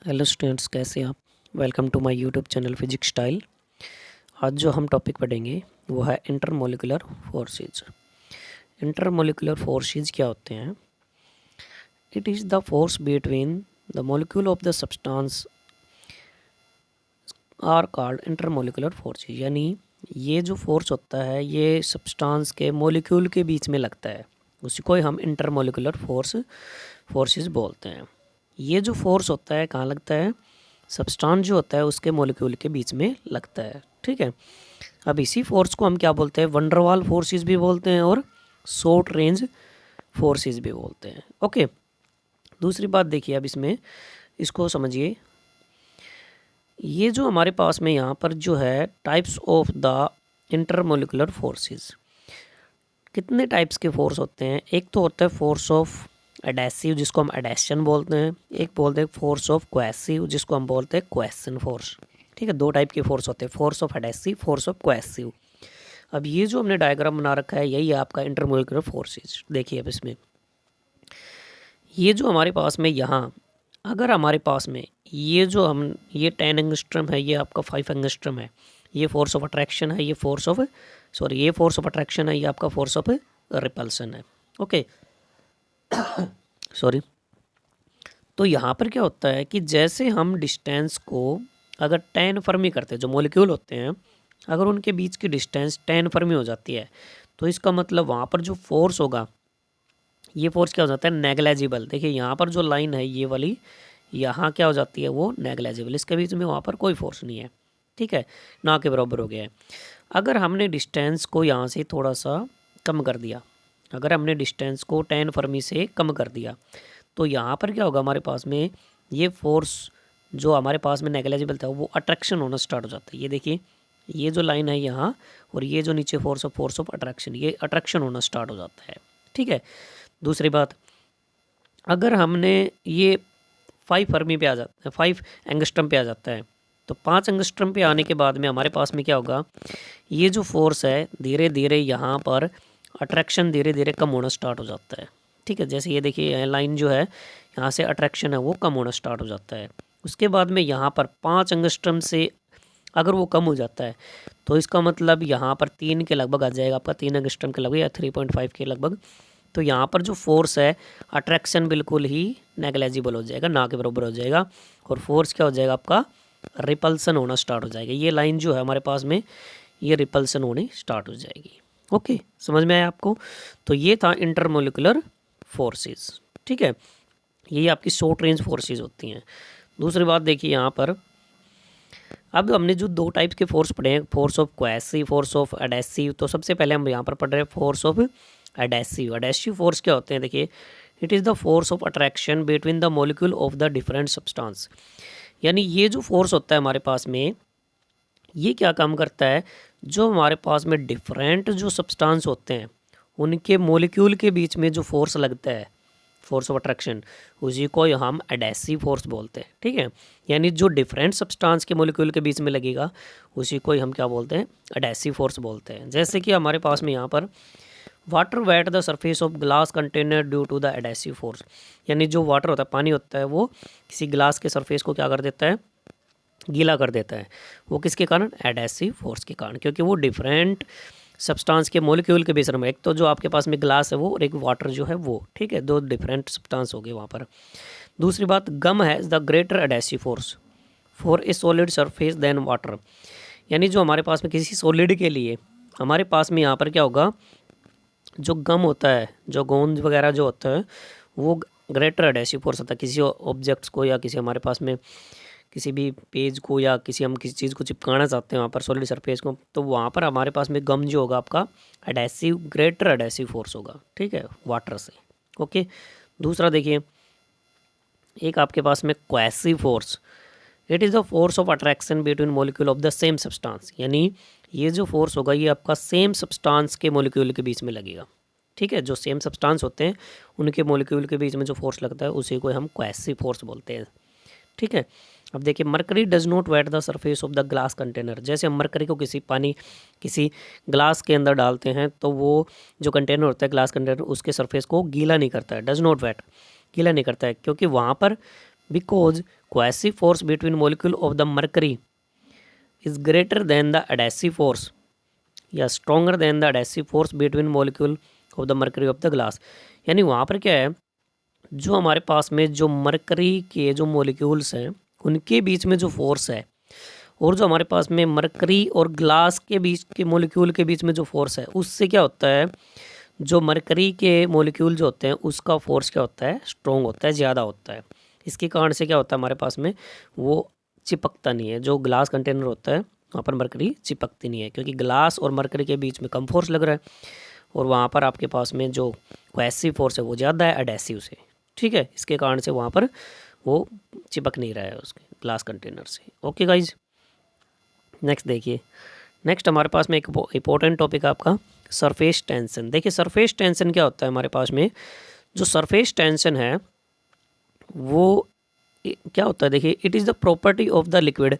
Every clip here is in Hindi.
हेलो स्टूडेंट्स, कैसे हैं आप। Welcome to my YouTube channel physics style. आज जो हम टॉपिक पढ़ेंगे वो है इंटरमोलिकुलर फोर्सेस। इंटरमोलिकुलर फोर्सेस क्या होते हैं? It is the force between the molecule of the substance are called intermolecular forces. यानी ये जो फोर्स होता है ये सब्सटेंस के मॉलिक्यूल के बीच में लगता है, उसी को ही हम इंटरमोलिकुलर फोर्सेस बोलते हैं। ये जो फोर्स होता है कहाँ लगता है? सब्सटेंस जो होता है उसके मॉलिक्यूल के बीच में लगता है। ठीक है। अब इसी फोर्स को हम क्या बोलते हैं? वंडरवाल फोर्सेस भी बोलते हैं और शॉर्ट रेंज फोर्सेस भी बोलते हैं। ओके। दूसरी बात देखिए, अब इसमें इसको समझिए। ये जो हमारे पास में यहाँ पर जो है types of the intermolecular forces, कितने टाइप्स के फोर्स होते हैं? एक तो होता है फोर्स ऑफ एडेसिव जिसको हम एडेशन बोलते हैं, एक बोलते हैं फोर्स ऑफ कोएसिव जिसको हम बोलते हैं कोएसन फोर्स। ठीक है, दो टाइप के फोर्स होते हैं, force of adhesive, force of cohesive. अब ये जो हमने डायग्राम बना रखा है यही है आपका इंटरमोलिकुलर फोर्सेस। देखिए अब इसमें ये जो हमारे पास में यहाँ, अगर हमारे पास में ये 10 एंगस्ट्रम है, ये आपका 5 एंगस्ट्रम है, ये फोर्स ऑफ अट्रैक्शन है, ये फोर्स ऑफ अट्रैक्शन है, ये आपका फोर्स ऑफ रिपल्सन है। Okay, sorry. तो यहाँ पर क्या होता है कि जैसे हम डिस्टेंस को अगर 10 फर्मी करते हैं, जो मॉलिक्यूल होते हैं अगर उनके बीच की डिस्टेंस 10 फर्मी हो जाती है तो इसका मतलब वहाँ पर जो फोर्स होगा ये फोर्स क्या हो जाता है? नेग्लेजिबल। देखिए यहाँ पर जो लाइन है ये वाली, यहाँ क्या हो जाती है? वो नेग्लेजिबल। इसके बीच में वहाँ पर कोई फोर्स नहीं है। ठीक है, ना के बराबर हो गया है। अगर हमने डिस्टेंस को यहाँ से थोड़ा सा कम कर दिया, अगर हमने डिस्टेंस को 10 फर्मी से कम कर दिया तो यहाँ पर क्या होगा? हमारे पास में ये फोर्स जो हमारे पास में नेग्लेजिबल था वो अट्रैक्शन होना स्टार्ट हो जाता है। ये देखिए, ये जो लाइन है यहाँ और ये जो नीचे फोर्स ऑफ अट्रैक्शन, ये अट्रैक्शन होना स्टार्ट हो जाता है। ठीक है। दूसरी बात, अगर हमने ये 5 फर्मी पे आ जाता है, 5 एंगस्ट्रम पे आ जाता है तो 5 एंगस्ट्रम पे आने के बाद में हमारे पास में क्या होगा? ये जो फोर्स है धीरे धीरे यहाँ पर अट्रैक्शन धीरे धीरे कम होना स्टार्ट हो जाता है। ठीक है, जैसे ये देखिए लाइन जो है यहाँ से अट्रैक्शन है वो कम होना स्टार्ट हो जाता है। उसके बाद में यहाँ पर 5 एंगस्ट्रम से अगर वो कम हो जाता है तो इसका मतलब यहाँ पर 3 के लगभग आ जाएगा, आपका 3 एंगस्ट्रम के लगभग या 3.5 के लगभग। तो यहाँ पर जो फोर्स है अट्रैक्शन बिल्कुल ही नेग्लेजिबल हो जाएगा, ना के बराबर हो जाएगा, और फोर्स क्या हो जाएगा? आपका रिपल्सन होना स्टार्ट हो जाएगा। ये लाइन जो है हमारे पास में ये रिपल्सन होने स्टार्ट हो जाएगी। ओके, समझ में आया आपको? तो ये था इंटरमोलिकुलर फोर्सेस। ठीक है, ये आपकी शॉर्ट रेंज फोर्सेस होती हैं। दूसरी बात देखिए यहाँ पर, अब हमने जो दो टाइप्स के फोर्स पढ़े हैं, force of cohesive, force of adhesive, तो सबसे पहले हम यहाँ पर पढ़ रहे हैं force of adhesive. Adhesive force क्या होते हैं? देखिए, it is the force of attraction between the molecule of the different substance. यानी ये जो फोर्स होता है हमारे पास में ये क्या काम करता है? जो हमारे पास में डिफरेंट जो सब्सटेंस होते हैं उनके मॉलिक्यूल के बीच में जो फोर्स लगता है, फोर्स ऑफ अट्रैक्शन, उसी को हम एडेसिव फोर्स बोलते हैं। ठीक है, यानी जो डिफरेंट सब्सटेंस के मॉलिक्यूल के बीच में लगेगा उसी को हम क्या बोलते हैं? एडेसिव फोर्स बोलते हैं। जैसे कि हमारे पास में यहाँ पर water wet the surface of glass container due to the adhesive force. यानी जो वाटर होता है, पानी होता है, वो किसी ग्लास के सरफेस को क्या कर देता है? गीला कर देता है। वो किसके कारण? एडेसिव फोर्स के कारण, क्योंकि वो डिफरेंट सब्सटेंस के मॉलिक्यूल के बीच में, एक तो जो आपके पास में ग्लास है वो और एक वाटर जो है वो, ठीक है, दो डिफरेंट सब्सटेंस हो गए वहाँ पर। दूसरी बात, gum has the greater adhesive force for a solid surface than water. यानी जो हमारे पास में किसी सॉलिड के लिए हमारे पास में यहाँ पर क्या होगा? जो गम होता है, जो गोंद वगैरह जो होता है, वो ग्रेटर एडेसिव फोर्स होता है किसी ऑब्जेक्ट्स को या किसी हमारे पास में किसी भी पेज को या किसी चीज़ को चिपकाना चाहते हैं वहाँ पर सॉलिड सरफेस को, तो वहाँ पर हमारे पास में गम जो होगा आपका एडेसिव, ग्रेटर एडेसिव फोर्स होगा। ठीक है, वाटर से। ओके। दूसरा देखिए, एक आपके पास में cohesive force, it is the force of attraction between molecule of the same substance. यानी ये जो फोर्स होगा ये आपका सेम सब्सटेंस के मॉलिक्यूल के बीच में लगेगा। ठीक है, जो सेम सब्सटेंस होते हैं उनके मॉलिक्यूल के बीच में जो फोर्स लगता है उसी को हम कोएसिव फोर्स बोलते हैं। ठीक है। अब देखिए, mercury does not wet the surface of the glass container. जैसे हम मरकरी को किसी ग्लास के अंदर डालते हैं तो वो जो कंटेनर होता है, ग्लास कंटेनर, उसके सरफेस को गीला नहीं करता है, डज नॉट वेट, गीला नहीं करता है, क्योंकि वहाँ पर because cohesive force between molecule of the mercury is greater than the adhesive force या stronger than the adhesive force between molecule of the mercury of the glass. यानी वहाँ पर क्या है, जो हमारे पास में जो मरकरी के जो मोलिक्यूल्स हैं उनके बीच में जो फोर्स है, और जो हमारे पास में मरकरी और ग्लास के बीच के मोलिक्यूल के बीच में जो फोर्स है, उससे क्या होता है, जो मरकरी के मोलिक्यूल जो होते हैं उसका फोर्स क्या होता है, स्ट्रॉन्ग होता है, ज़्यादा होता है। इसके कारण से क्या होता है हमारे पास में, वो चिपकता नहीं है। जो ग्लास कंटेनर होता है वहाँ पर मरकरी चिपकती नहीं है, क्योंकि ग्लास और मरकरी के बीच में कम फोर्स लग रहा है, और वहाँ पर आपके पास में जो कोहेसिव फोर्स है वो ज़्यादा है एडेसिव से। ठीक है, इसके कारण से वहाँ पर वो चिपक नहीं रहा है उसके ग्लास कंटेनर से। ओके गाइज, नेक्स्ट देखिए। नेक्स्ट हमारे पास में एक इम्पोर्टेंट टॉपिक है आपका सरफेस टेंशन। देखिए सरफेस टेंशन क्या होता है हमारे पास में, जो सरफेस टेंशन है वो क्या होता है, देखिए it is the property of the liquid.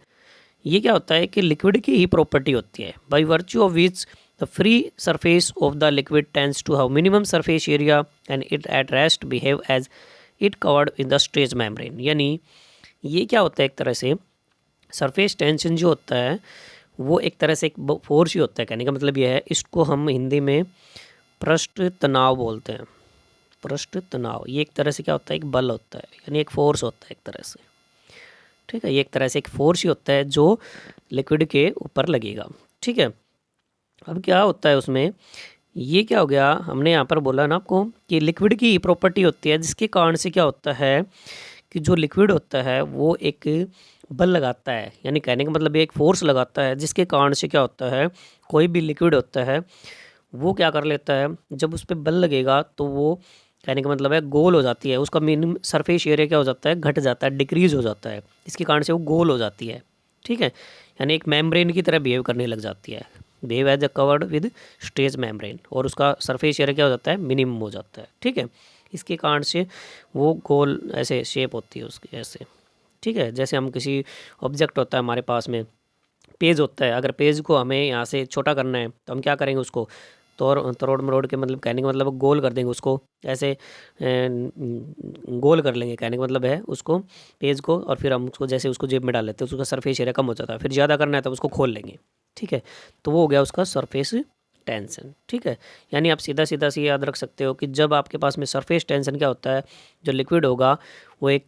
ये क्या होता है कि लिक्विड की ही प्रॉपर्टी होती है, by virtue of which the free surface of the liquid tends to have minimum surface area and it at rest behave as it covered in the stretch membrane. यानी ये क्या होता है, एक तरह से सरफेस टेंशन जो होता है वो एक तरह से एक फोर्स ही होता है। कहने का मतलब यह है, इसको हम हिंदी में पृष्ठ तनाव बोलते हैं। पृष्ठ तनाव ये एक तरह से क्या होता है, एक बल होता है, यानी एक फोर्स होता है एक तरह से। ठीक है, ये एक तरह से एक फोर्स ही होता है जो लिक्विड के ऊपर लगेगा। ठीक है, अब क्या होता है उसमें, ये क्या हो गया, हमने यहाँ पर बोला ना आपको कि लिक्विड की प्रॉपर्टी होती है, जिसके कारण से क्या होता है कि जो लिक्विड होता है वो एक बल लगाता है, यानी कहने का मतलब एक फोर्स लगाता है, जिसके कारण से क्या होता है, कोई भी लिक्विड होता है वो क्या कर लेता है, जब उस पर बल लगेगा तो वो कहने का मतलब है गोल हो जाती है, उसका मिनिमम सरफेस एरिया क्या हो जाता है, घट जाता है, डिक्रीज हो जाता है। इसके कारण से वो गोल हो जाती है। ठीक है, यानी एक मेम्ब्रेन की तरह बिहेव करने लग जाती है, behave as a covered with stretch membrane, और उसका सरफेस एरिया क्या हो जाता है, मिनिमम हो जाता है। ठीक है, इसके कारण से वो गोल ऐसे शेप होती है उसकी ऐसे। ठीक है, जैसे हम किसी ऑब्जेक्ट होता है हमारे पास में, पेज होता है, अगर पेज को हमें यहाँ से छोटा करना है तो हम क्या करेंगे, उसको तोड़ मरोड़ के मतलब कहने का मतलब गोल कर देंगे उसको ऐसे गोल कर लेंगे। कहने का मतलब है उसको पेज को, और फिर हम उसको जैसे उसको जेब में डाल लेते हैं, उसका सरफेस एरिया कम हो जाता है, फिर ज़्यादा करना है तो उसको खोल लेंगे। ठीक है, तो वो हो गया उसका सरफेस टेंशन। ठीक है, यानी आप सीधा सीधा से याद रख सकते हो कि जब आपके पास में सरफेस टेंशन क्या होता है, जो लिक्विड होगा वो एक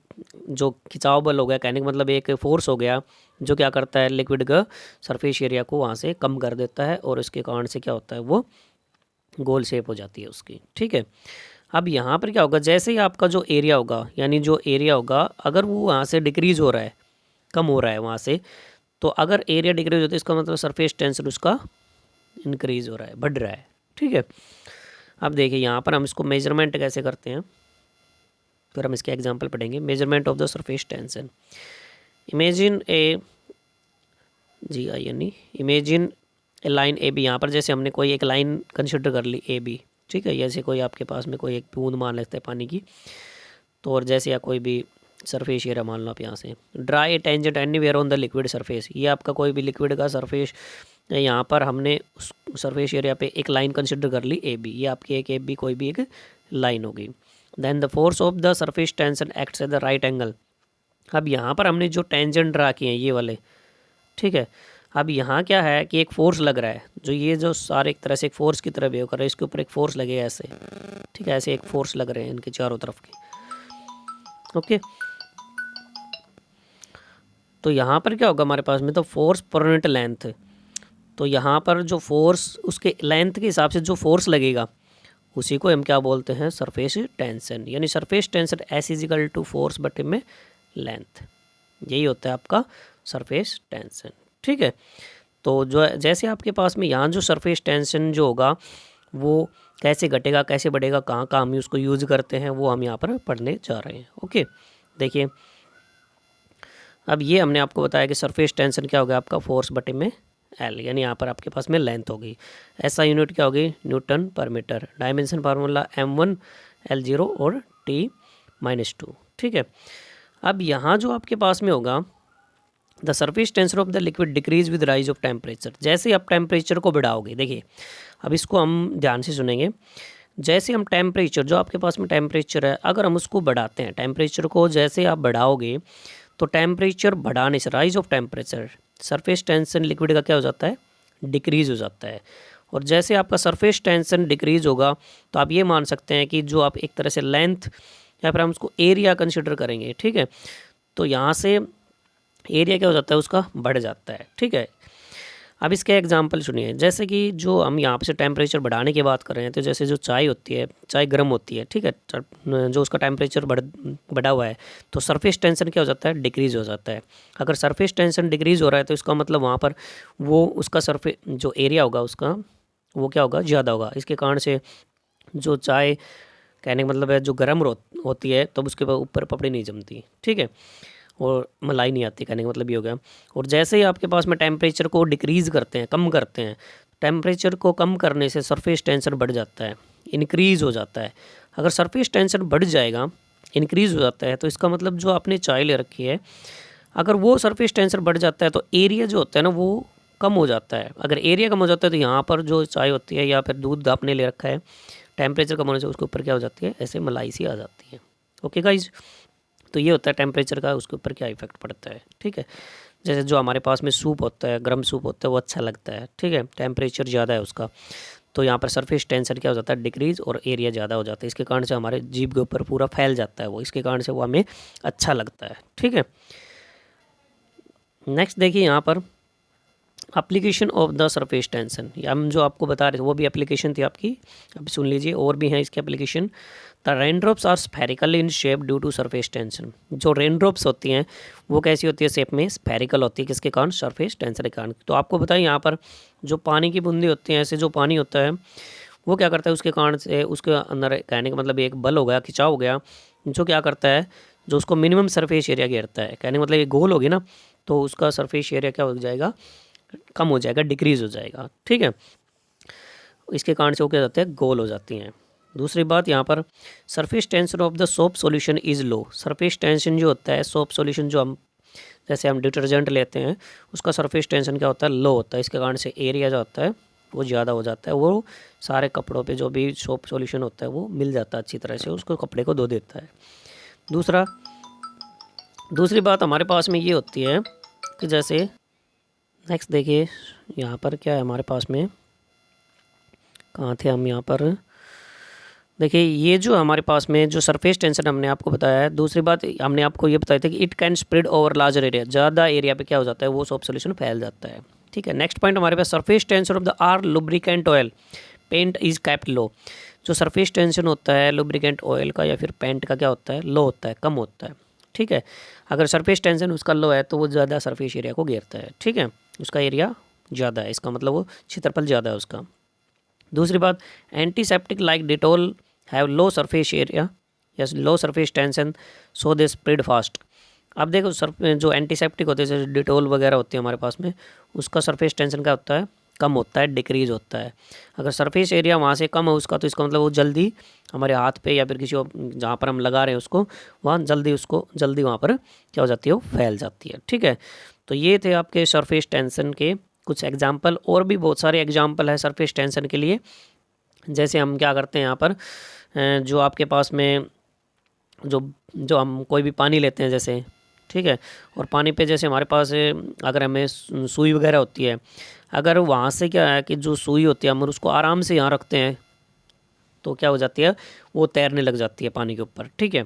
जो खिंचाव बल हो गया, कहने का मतलब एक फोर्स हो गया जो क्या करता है, लिक्विड का सरफेस एरिया को वहाँ से कम कर देता है, और इसके कारण से क्या होता है, वो गोल शेप हो जाती है उसकी। ठीक है, अब यहाँ पर क्या होगा, जैसे ही आपका जो एरिया होगा, यानी जो एरिया होगा अगर वो वहाँ से डिक्रीज़ हो रहा है, कम हो रहा है वहाँ से, तो अगर एरिया डिक्रीज होता है इसका मतलब सरफेस टेंशन उसका इंक्रीज़ हो रहा है, बढ़ रहा है। ठीक है, अब देखिए यहाँ पर हम इसको मेजरमेंट कैसे करते हैं, फिर हम इसके एग्जांपल पढ़ेंगे। Measurement of the surface tension, imagine a imagine a line A B. यहाँ पर जैसे हमने कोई एक लाइन कंसिडर कर ली ए बी। ठीक है, जैसे कोई आपके पास में कोई एक बूंद मान लेते हैं पानी की, तो और जैसे या कोई भी सरफेस एरिया मान लो आप, यहाँ से dry A tangent anywhere on the liquid surface. ये आपका कोई भी लिक्विड का सरफेस, यहाँ पर हमने उस सरफेस एरिया पे एक लाइन कंसिडर कर ली ए बी, ये आपकी एक ए बी कोई भी एक लाइन होगी। Then the force of the surface tension acts at the right angle. अब यहाँ पर हमने जो टेंजेंट ड्रा किए हैं ये वाले, ठीक है, अब यहाँ क्या है कि एक फोर्स लग रहा है, जो ये जो सारे एक तरह से एक फोर्स की तरह बिहेव कर रहे हैं, इसके ऊपर एक फोर्स लगेगा ऐसे। ठीक है, ऐसे एक फोर्स लग रहे हैं इनके चारों तरफ के। ओके, तो यहाँ पर क्या होगा हमारे पास में, तो फोर्स पर यूनिट लेंथ, तो यहाँ पर जो फोर्स उसके लेंथ के हिसाब से जो फोर्स लगेगा उसी को हम क्या बोलते हैं, सरफेस टेंशन। यानी surface tension is equal to force बटे में लेंथ, यही होता है आपका सरफेस टेंशन। ठीक है, तो जो जैसे आपके पास में यहाँ जो सरफेस टेंशन जो होगा वो कैसे घटेगा, कैसे बढ़ेगा, कहाँ कहाँ हम उसको यूज़ करते हैं, वो हम यहाँ पर पढ़ने जा रहे हैं। ओके, देखिए अब ये हमने आपको बताया कि सरफेस टेंशन क्या हो गया आपका, फोर्स बटे में एल, यानी यहाँ पर आपके पास में लेंथ होगी। ऐसा यूनिट क्या होगी, न्यूटन पर metre. Dimension formula m1 L0 और T-2। ठीक है, अब यहाँ जो आपके पास में होगा, the surface tension of the liquid decrease with rise of temperature. जैसे आप टेम्परेचर को बढ़ाओगे, देखिए अब इसको हम ध्यान से सुनेंगे, जैसे हम टेम्परेचर, जो आपके पास में टेम्परेचर है, अगर हम उसको बढ़ाते हैं, टेम्परेचर को जैसे आप बढ़ाओगे तो टेम्परेचर बढ़ाने से, rise of temperature, surface tension liquid का क्या हो जाता है, डिक्रीज़ हो जाता है। और जैसे आपका सरफेस टेंशन डिक्रीज़ होगा तो आप ये मान सकते हैं कि जो आप एक तरह से लेंथ या फिर हम उसको एरिया कंसिडर करेंगे, ठीक है, तो यहाँ से एरिया क्या हो जाता है, उसका बढ़ जाता है, ठीक है। अब इसके एग्जांपल सुनिए, जैसे कि जो हम यहाँ पे से टेम्परेचर बढ़ाने की बात कर रहे हैं, तो जैसे जो चाय होती है, चाय गर्म होती है, ठीक है, जो उसका टेम्परेचर बढ़ा हुआ है, तो सरफेस टेंशन क्या हो जाता है, डिक्रीज़ हो जाता है। अगर सरफेस टेंशन डिक्रीज़ हो रहा है तो इसका मतलब वहाँ पर वो उसका सरफे जो एरिया होगा उसका, वो क्या होगा, ज़्यादा होगा। इसके कारण से जो चाय, कहने का मतलब है, जो गर्म होती है तब उसके ऊपर पपड़ी नहीं जमती, ठीक है, और मलाई नहीं आती, कहने का मतलब ये हो गया। और जैसे ही आपके पास में टेम्परेचर को डिक्रीज़ करते हैं, कम करते हैं, टेम्परेचर को कम करने से सरफेस टेंशन बढ़ जाता है, इंक्रीज़ हो जाता है। अगर सरफेस टेंशन बढ़ जाएगा, इंक्रीज़ हो जाता है, तो इसका मतलब जो आपने चाय ले रखी है, अगर वो सरफेस टेंशन बढ़ जाता है तो एरिया जो होता है ना वो कम हो जाता है। अगर एरिया कम हो जाता है तो यहाँ पर जो चाय होती है या फिर दूध आपने ले रखा है, टेम्परेचर कम होने से उसके ऊपर क्या हो जाती है, ऐसे मलाई सी आ जाती है। ओके गाइज, तो ये होता है टेम्परेचर का उसके ऊपर क्या इफेक्ट पड़ता है, ठीक है। जैसे जो हमारे पास में सूप होता है, गर्म सूप होता है, वो अच्छा लगता है, ठीक है, टेम्परेचर ज़्यादा है उसका, तो यहाँ पर सरफेस टेंशन क्या हो जाता है, डिक्रीज़, और एरिया ज़्यादा हो जाता है। इसके कारण से हमारे जीभ के ऊपर पूरा फैल जाता है वो, इसके कारण से वो हमें अच्छा लगता है, ठीक है। नेक्स्ट देखिए यहाँ पर application of the surface tension, हम जो आपको बता रहे थे वो भी एप्लीकेशन थी आपकी, अब सुन लीजिए और भी हैं इसके application. The raindrops are spherical in shape due to surface tension. जो रेनड्रॉप्स होती हैं वो कैसी होती है, शेप में स्फेरिकल होती है, किसके कारण, सरफेस टेंशन के कारण। तो आपको बताएं यहाँ पर जो पानी की बूंदी होती हैं, ऐसे जो पानी होता है वो क्या करता है, उसके कारण से उसके अंदर, कहने का मतलब एक बल हो गया, खिंचाव हो गया, जो क्या करता है, जो उसको मिनिमम सरफेस एरिया घेरता है, कहने का मतलब ये गोल होगी ना, तो उसका सरफेस एरिया क्या हो जाएगा, कम हो जाएगा, डिक्रीज़ हो जाएगा, ठीक है। इसके कारण से वो क्या जाते हैं, गोल हो जाती हैं। दूसरी बात यहाँ पर, surface tension of the soap solution is low. Surface tension जो होता है, सोप सॉल्यूशन जो हम, जैसे हम डिटर्जेंट लेते हैं, उसका सरफेस टेंशन क्या होता है, लो होता है। इसके कारण से एरिया जो होता है वो ज़्यादा हो जाता है, वो सारे कपड़ों पे जो भी सोप सॉल्यूशन होता है वो मिल जाता है अच्छी तरह से, उसको कपड़े को धो देता है। दूसरी बात हमारे पास में ये होती है कि जैसे नेक्स्ट देखिए यहाँ पर क्या है हमारे पास में, कहाँ थे हम, यहाँ पर देखिए, ये जो हमारे पास में जो सरफेस टेंशन हमने आपको बताया है। दूसरी बात हमने आपको ये बताई थी कि it can spread over larger area, ज़्यादा एरिया पे क्या हो जाता है, वो सोप सोल्यूशन फैल जाता है, ठीक है। नेक्स्ट पॉइंट हमारे पास, surface tension of the are lubricant oil paint is kept low. जो सरफेस टेंशन होता है लुब्रिकेंट ऑयल का या फिर पेंट का क्या होता है, लो होता है, कम होता है, ठीक है। अगर सरफेस टेंशन उसका लो है तो वो ज़्यादा सरफेस एरिया को घेरता है, ठीक है, उसका एरिया ज़्यादा है, इसका मतलब वो क्षेत्रफल ज़्यादा है उसका। दूसरी बात, antiseptic like Dettol have low surface area या low surface tension, so they spread fast. अब देखो जो एंटीसेप्टिक होते हैं जैसे डिटोल वगैरह होती है हमारे पास में, उसका सरफेस टेंशन क्या होता है, कम होता है, डिक्रीज होता है। अगर सरफेस एरिया वहाँ से कम है उसका, तो इसका मतलब वो जल्दी हमारे हाथ पे या फिर किसी जहाँ पर हम लगा रहे हैं उसको, वहाँ जल्दी वहाँ पर क्या हो जाती है, वो फैल जाती है, ठीक है। तो ये थे आपके सरफेस टेंशन के कुछ एग्जाम्पल, और भी बहुत सारे एग्जाम्पल है सरफेस टेंशन के लिए। जैसे हम क्या करते हैं यहाँ पर, जो आपके पास में जो जो हम कोई भी पानी लेते हैं जैसे, ठीक है, और पानी पे जैसे हमारे पास अगर हमें सुई वगैरह होती है, अगर वहाँ से क्या है कि जो सुई होती है हम उसको आराम से यहाँ रखते हैं तो क्या हो जाती है, वो तैरने लग जाती है पानी के ऊपर, ठीक है।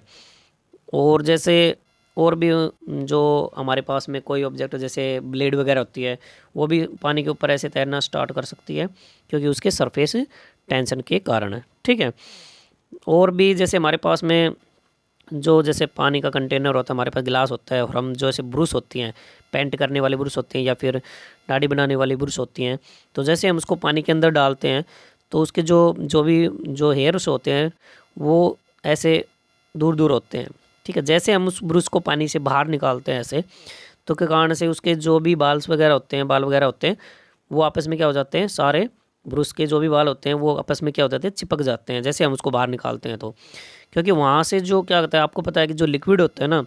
और जैसे और भी जो हमारे पास में कोई ऑब्जेक्ट जैसे ब्लेड वगैरह होती है, वो भी पानी के ऊपर ऐसे तैरना स्टार्ट कर सकती है क्योंकि उसके सरफेस टेंशन के कारण है, ठीक है। और भी जैसे हमारे पास में जो जैसे पानी का कंटेनर होता है, हमारे पास गिलास होता है, और हम जो ऐसे ब्रश होती हैं, पेंट करने वाली ब्रश होती हैं या फिर दाढ़ी बनाने वाली ब्रश होती हैं, तो जैसे हम उसको पानी के अंदर डालते हैं तो उसके जो जो भी जो हेयर्स होते हैं वो ऐसे दूर दूर होते हैं, ठीक है। जैसे हम उस ब्रश को पानी से बाहर निकालते हैं ऐसे, तो के कारण से उसके जो भी बाल वगैरह होते हैं वो आपस में क्या हो जाते हैं, सारे ब्रश के जो भी बाल होते हैं वो आपस में क्या हो जाते हैं, चिपक जाते हैं जैसे हम उसको बाहर निकालते हैं। तो क्योंकि वहाँ से जो क्या होता है, आपको पता है कि जो लिक्विड होता है ना,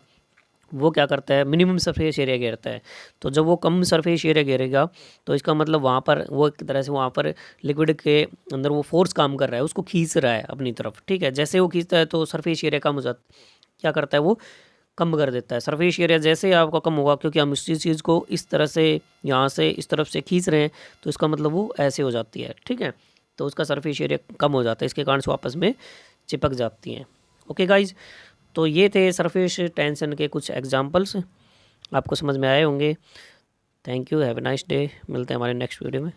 वो क्या करता है, मिनिमम सरफेस एरिया घेरता है। तो जब वो कम सरफेस एरिया घेरेगा तो इसका मतलब वहाँ पर वो एक तरह से वहाँ पर लिक्विड के अंदर वो फोर्स काम कर रहा है, उसको खींच रहा है अपनी तरफ, ठीक है। जैसे वो खींचता है तो सरफेस एरिया कम हो जाता, क्या करता है वो कम कर देता है सरफेस एरिया। जैसे ही आपका कम होगा, क्योंकि हम इसी चीज़ को इस तरह से यहाँ से इस तरफ से खींच रहे हैं, तो इसका मतलब वो ऐसे हो जाती है, ठीक है। तो उसका सरफेस एरिया कम हो जाता है, इसके कारण से आपस में चिपक जाती हैं। ओके गाइज, तो ये थे सरफेस टेंशन के कुछ एग्जांपल्स, आपको समझ में आए होंगे। Thank you, have a nice day. मिलते हैं हमारे नेक्स्ट वीडियो में।